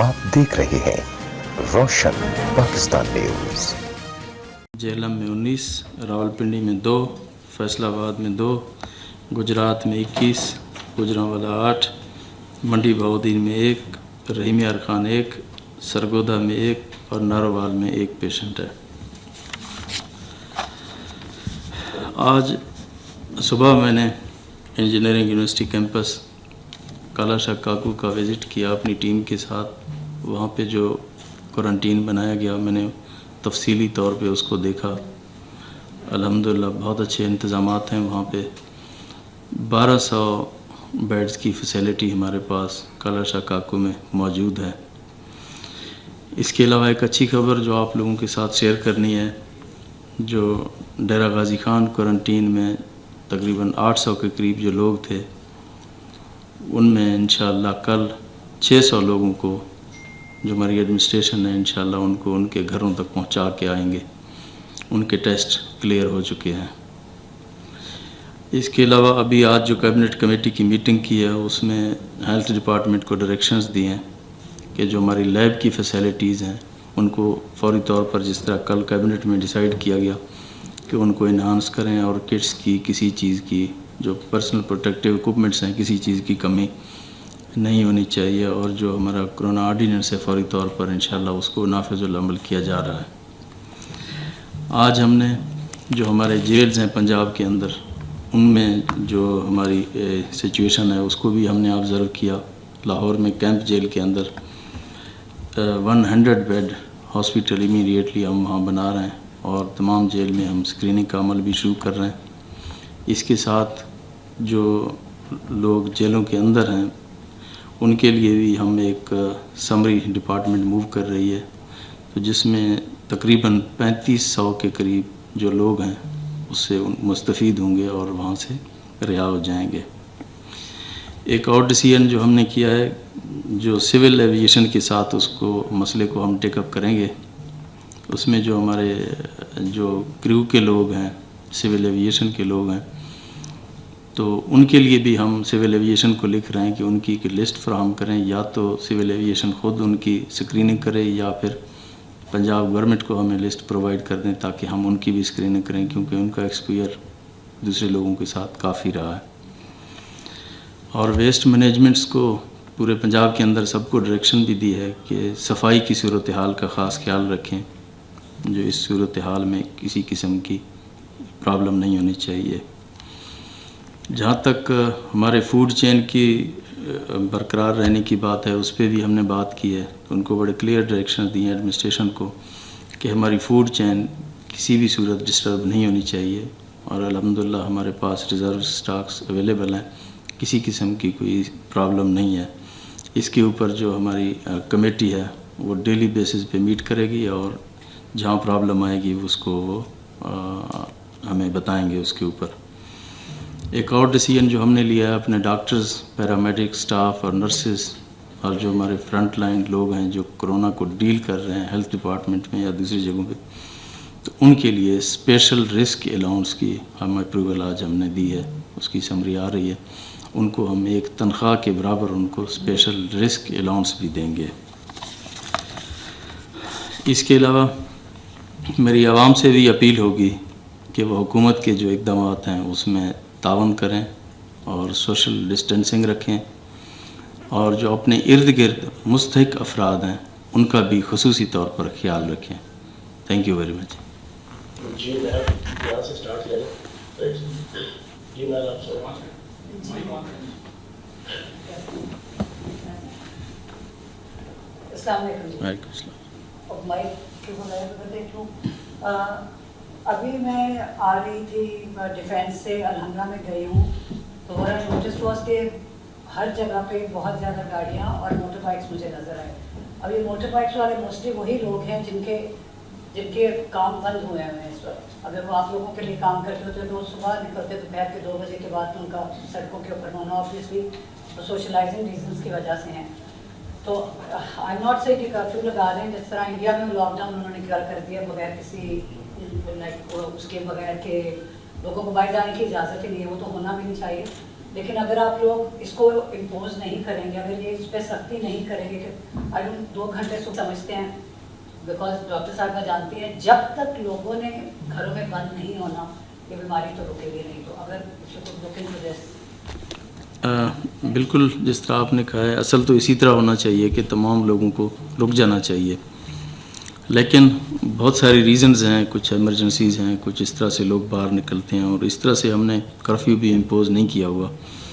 आप देख रहे हैं रोशन पाकिस्तान न्यूज। झेलम में 19, रावलपिंडी में 2, फैसलाबाद में 2, गुजरात में 21, गुजरांवाला 8, मंडी बहाउद्दीन में 1, रहीम यार खान 1, सरगोदा में 1 और नारोवाल में 1 पेशेंट है। आज सुबह मैंने इंजीनियरिंग यूनिवर्सिटी कैंपस कालाशाह काकू का विज़िट किया अपनी टीम के साथ। वहाँ पे जो क्वारंटीन बनाया गया मैंने तफसीली तौर पे उसको देखा। अल्हम्दुलिल्लाह बहुत अच्छे इंतज़ामात हैं वहाँ पे। 1200 बेड्स की फैसिलिटी हमारे पास कालाशाह काकू में मौजूद है। इसके अलावा एक अच्छी खबर जो आप लोगों के साथ शेयर करनी है, जो डेरा गाजी खान क्वारंटीन में तकरीबन 800 के करीब जो लोग थे, उनमें इंशाअल्लाह कल 600 लोगों को जो हमारी एडमिनिस्ट्रेशन है इंशाअल्लाह उनको उनके घरों तक पहुंचा के आएंगे। उनके टेस्ट क्लियर हो चुके हैं। इसके अलावा अभी आज जो कैबिनेट कमेटी की मीटिंग की है उसमें हेल्थ डिपार्टमेंट को डायरेक्शंस दिए हैं कि जो हमारी लैब की फैसिलिटीज़ हैं उनको फौरी तौर पर, जिस तरह कल कैबिनेट में डिसाइड किया गया कि उनको इन्हांस करें और किट्स की किसी चीज़ की जो पर्सनल प्रोटेक्टिव इक्विपमेंट्स हैं किसी चीज़ की कमी नहीं होनी चाहिए। और जो हमारा कोरोना ऑर्डिनेंस है फौरी तौर पर इंशाल्लाह उसको नाफिजुल अमल किया जा रहा है। आज हमने जो हमारे जेल्स हैं पंजाब के अंदर, उनमें जो हमारी सिचुएशन है उसको भी हमने ऑब्ज़र्व किया। लाहौर में कैंप जेल के अंदर 100 बेड हॉस्पिटल इमीडिएटली हम वहाँ बना रहे हैं और तमाम जेल में हम स्क्रीनिंग का अमल भी शुरू कर रहे हैं। इसके साथ जो लोग जेलों के अंदर हैं उनके लिए भी हम एक समरी डिपार्टमेंट मूव कर रही है, तो जिसमें तकरीबन 3500 के करीब जो लोग हैं उससे मुस्तफ़ीद होंगे और वहाँ से रिहा हो जाएंगे। एक और डिसीजन जो हमने किया है, जो सिविल एविएशन के साथ उसको मसले को हम टेकअप करेंगे। उसमें जो हमारे जो क्रू के लोग हैं, सिविल एविएशन के लोग हैं, तो उनके लिए भी हम सिविल एविएशन को लिख रहे हैं कि उनकी एक लिस्ट फराहम करें। या तो सिविल एविएशन ख़ुद उनकी स्क्रीनिंग करे या फिर पंजाब गवर्नमेंट को हमें लिस्ट प्रोवाइड कर दें ताकि हम उनकी भी स्क्रीनिंग करें, क्योंकि उनका एक्सपीरियर दूसरे लोगों के साथ काफ़ी रहा है। और वेस्ट मैनेजमेंट्स को पूरे पंजाब के अंदर सबको डायरेक्शन भी दी है कि सफाई की सूरत हाल का ख़ास ख्याल रखें। जो इस सूरत हाल में किसी किस्म की प्रॉब्लम नहीं होनी चाहिए। जहाँ तक हमारे फूड चेन की बरकरार रहने की बात है, उस पर भी हमने बात की है। तो उनको बड़े क्लियर डायरेक्शन दिए हैं एडमिनिस्ट्रेशन को कि हमारी फूड चेन किसी भी सूरत डिस्टर्ब नहीं होनी चाहिए। और अल्हम्दुलिल्लाह हमारे पास रिज़र्व स्टॉक्स अवेलेबल हैं, किसी किस्म की कोई प्रॉब्लम नहीं है। इसके ऊपर जो हमारी कमेटी है वो डेली बेसिस पे मीट करेगी और जहाँ प्रॉब्लम आएगी उसको वो हमें बताएंगे उसके ऊपर। एक और डिसीजन जो हमने लिया है, अपने डॉक्टर्स, पैरामेडिक स्टाफ और नर्सेस और जो हमारे फ्रंट लाइन लोग हैं जो कोरोना को डील कर रहे हैं हेल्थ डिपार्टमेंट में या दूसरी जगहों पे, तो उनके लिए स्पेशल रिस्क अलाउंस की हम अप्रूवल आज हमने दी है। उसकी समरी आ रही है। उनको हम एक तनख्वाह के बराबर उनको स्पेशल रिस्क अलाउंस भी देंगे। इसके अलावा मेरी आवाम से भी अपील होगी कि वो हुकूमत के जो इक़दामात हैं उसमें तावन करें और सोशल डिस्टेंसिंग रखें और जो अपने इर्द गिर्द मुस्तहिक अफराद हैं उनका भी खुसूसी तौर पर ख्याल रखें। Thank you very much. जी मैं यहाँ से स्टार्ट करें। जी मैं आपसे अभी मैं आ रही थी डिफेंस से अलहमरा में गई हूँ, तो मेरा नोटिस हुआ कि हर जगह पे बहुत ज़्यादा गाड़ियाँ और मोटर बाइक्स मुझे नज़र आए। अब ये मोटर बाइक्स वाले मोस्टली वही लोग हैं जिनके काम बंद हुए हैं इस वक्त। अगर वो आप लोगों के लिए काम करते हो तो रोज़ सुबह निकलते दोपहर के 2 बजे के बाद तो उनका सड़कों के ऊपर होना ऑब्वियसली सोशलाइजिंग रीजंस की वजह से हैं। तो आई एम नॉट से कि कर्फ्यू लगा दें जिस तरह इंडिया में लॉकडाउन उन्होंने कर दिया बगैर किसी लाइक उसके बगैर के लोगों को बाहर जाने की इजाज़त ही नहीं है, वो तो होना भी नहीं चाहिए। लेकिन अगर आप लोग इसको इम्पोज नहीं करेंगे, अगर ये इस पर सख्ती नहीं करेंगे कि आई डोंट 2 घंटे सुख समझते हैं, बिकॉज डॉक्टर साहब का जानती हैं जब तक लोगों ने घरों में बंद नहीं होना ये बीमारी तो रुकेगी नहीं। तो अगर लुक इनटू दिस। बिल्कुल जिस तरह आपने कहा है, असल तो इसी तरह होना चाहिए कि तमाम लोगों को रुक जाना चाहिए, लेकिन बहुत सारी रीज़न्स हैं, कुछ एमरजेंसीज़ हैं, कुछ इस तरह से लोग बाहर निकलते हैं और इस तरह से हमने कर्फ्यू भी इम्पोज़ नहीं किया हुआ।